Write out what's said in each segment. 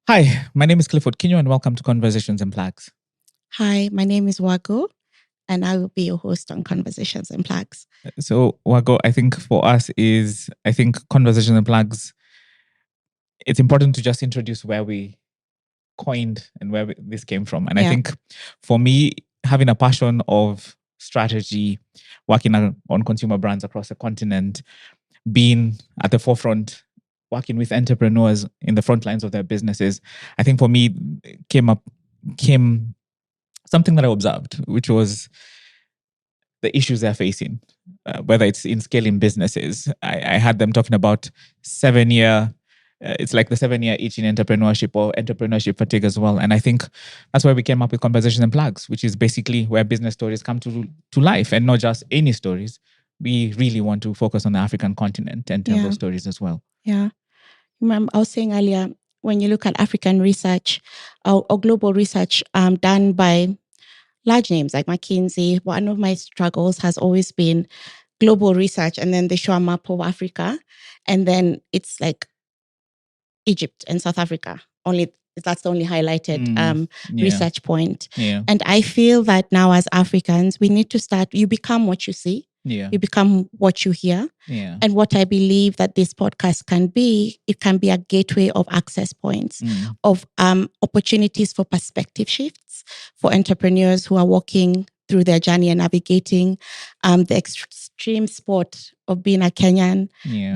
Hi, my name is Cliff and Wangu, and welcome to Conversations and Plagues. Hi, my name is Wangu, and I will be your host on Conversations and Plagues. So, Wangu, I think for us Conversations and Plagues, it's important to just introduce where we coined and where this came from. And I think for me, having a passion of strategy, working on consumer brands across the continent, being at the forefront, working with entrepreneurs in the front lines of their businesses, I think for me came something that I observed, which was the issues they're facing, whether it's in scaling businesses. I had them talking about 7-year, it's like the 7-year itch in entrepreneurship or entrepreneurship fatigue as well. And I think that's where we came up with Conversations and Plagues, which is basically where business stories come to life, and not just any stories. We really want to focus on the African continent and tell those stories as well. Yeah. Remember, I was saying earlier, when you look at African research or global research done by large names like McKinsey, one of my struggles has always been global research, and then they show a map of Africa, and then it's like Egypt and South Africa. That's the only highlighted research point. Yeah. And I feel that now as Africans, we need to start, you become what you see. Yeah. You become what you hear. Yeah. And what I believe that this podcast can be, it can be a gateway of access points, of opportunities for perspective shifts for entrepreneurs who are walking through their journey and navigating the extreme sport of being a Kenyan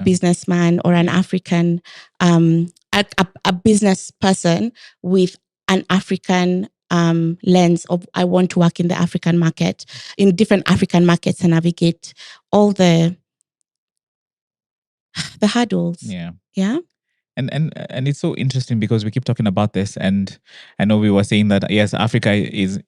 businessman or an African, a business person with an African lens of I want to work in the African market, in different African markets, and navigate all the hurdles. Yeah. And it's so interesting because we keep talking about this, and I know we were saying that yes, Africa is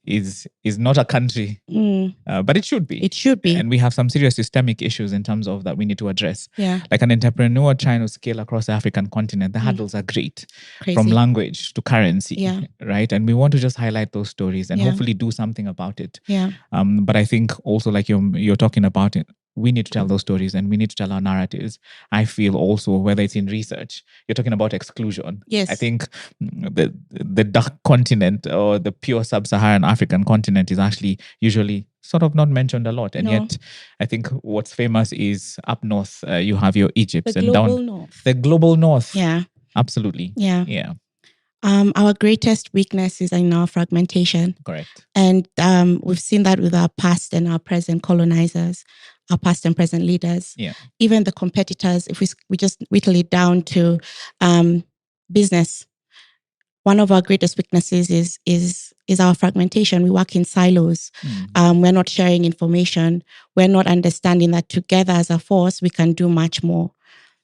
not a country, but it should be. It should be. And we have some serious systemic issues in terms of that we need to address. Yeah. Like an entrepreneur trying to scale across the African continent, the hurdles are great. Crazy. From language to currency. Yeah. Right. And we want to just highlight those stories and hopefully do something about it. Yeah. But I think also, like you're talking about it, we need to tell those stories and we need to tell our narratives. I feel also, whether it's in research, you're talking about exclusion. Yes. I think the dark continent or the pure sub-Saharan African continent is actually usually sort of not mentioned a lot. And yet, I think what's famous is up north, you have your Egypt, and down north. the global north. Yeah. Absolutely. Yeah. Yeah. Our greatest weakness is in our fragmentation. Correct. And we've seen that with our past and our present colonizers, our past and present leaders. Yeah. Even the competitors, if we just whittle it down to business, one of our greatest weaknesses is our fragmentation. We work in silos. We're not sharing information. We're not understanding that together as a force, we can do much more.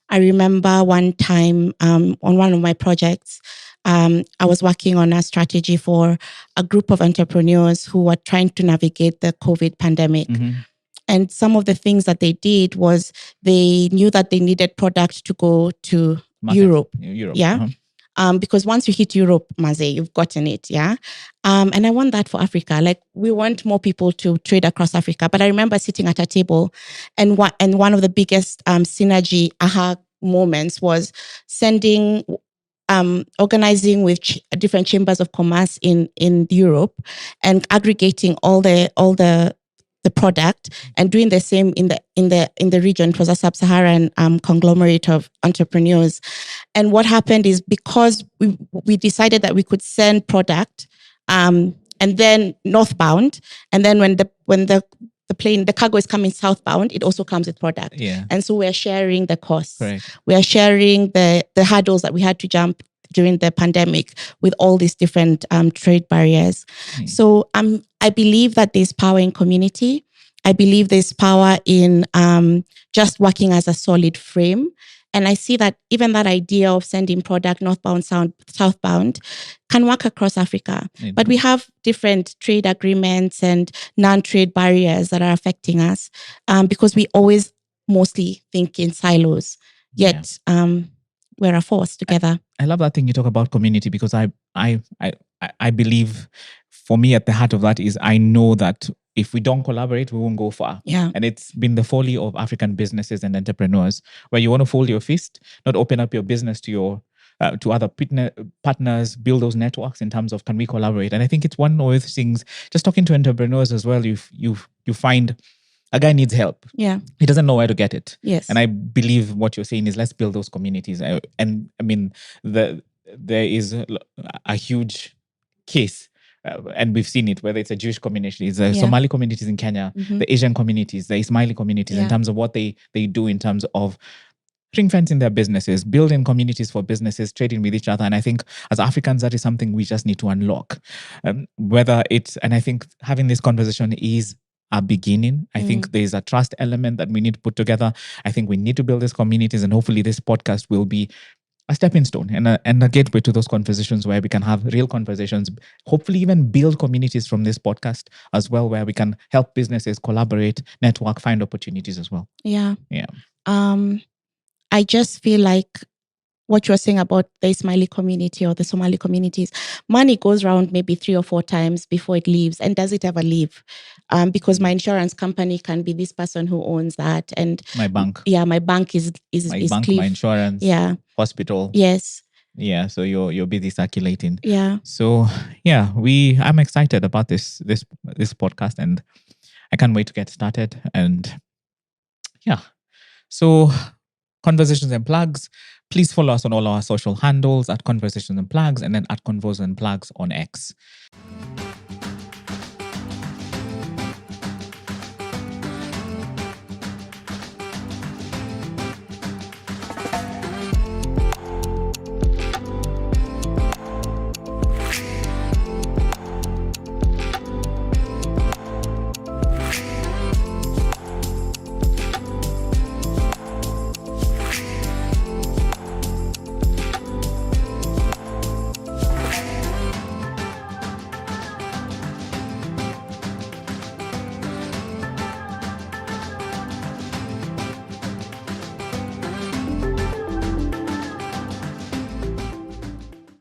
I remember one time on one of my projects, I was working on a strategy for a group of entrepreneurs who were trying to navigate the COVID pandemic. And some of the things that they did was they knew that they needed product to go to Europe. Yeah. Because once you hit Europe, Maze, you've gotten it. Yeah. And I want that for Africa. Like, we want more people to trade across Africa. But I remember sitting at a table, and one of the biggest synergy aha moments was sending, organizing with different chambers of commerce in Europe and aggregating all the product and doing the same in the region. It was a sub-Saharan conglomerate of entrepreneurs. And what happened is, because we decided that we could send product and then northbound, and then when the cargo is coming southbound, it also comes with product. Yeah. And so we're sharing the costs. Correct. We are sharing the hurdles that we had to jump during the pandemic with all these different trade barriers. So I believe that there's power in community. I believe there's power in just working as a solid frame. And I see that even that idea of sending product northbound, southbound can work across Africa. But we have different trade agreements and non-trade barriers that are affecting us because we always mostly think in silos. Yet we're a force together. I love that thing you talk about community, because I believe, for me, at the heart of that is, I know that if we don't collaborate, we won't go far. Yeah. And it's been the folly of African businesses and entrepreneurs, where you want to fold your fist, not open up your business to your to other partners, build those networks in terms of can we collaborate. And I think it's one of those things, just talking to entrepreneurs as well, you find a guy needs help. Yeah. He doesn't know where to get it. Yes. And I believe what you're saying is let's build those communities. And I mean, there is a huge case, and we've seen it, whether it's a Jewish community, the Somali communities in Kenya, the Asian communities, the Ismaili communities, in terms of what they do in terms of ring fencing their businesses, building communities for businesses, trading with each other. And I think as Africans, that is something we just need to unlock. And I think having this conversation is a beginning. I think there's a trust element that we need to put together. I think we need to build these communities, and hopefully this podcast will be a stepping stone and a gateway to those conversations where we can have real conversations, hopefully even build communities from this podcast as well, where we can help businesses collaborate, network, find opportunities as well. Yeah. Yeah. I just feel like what you're saying about the Ismaili community or the Somali communities, money goes around maybe 3 or 4 times before it leaves. And does it ever leave? Because my insurance company can be this person who owns that. And my bank. Yeah, my bank is bank, Cliff. My insurance. Yeah. Hospital. Yes. Yeah. So you're busy circulating. Yeah. So yeah, I'm excited about this podcast, and I can't wait to get started. And yeah. So Conversations and Plugs. Please follow us on all our social handles at Conversations and Plugs, and then at Convos and Plugs on X.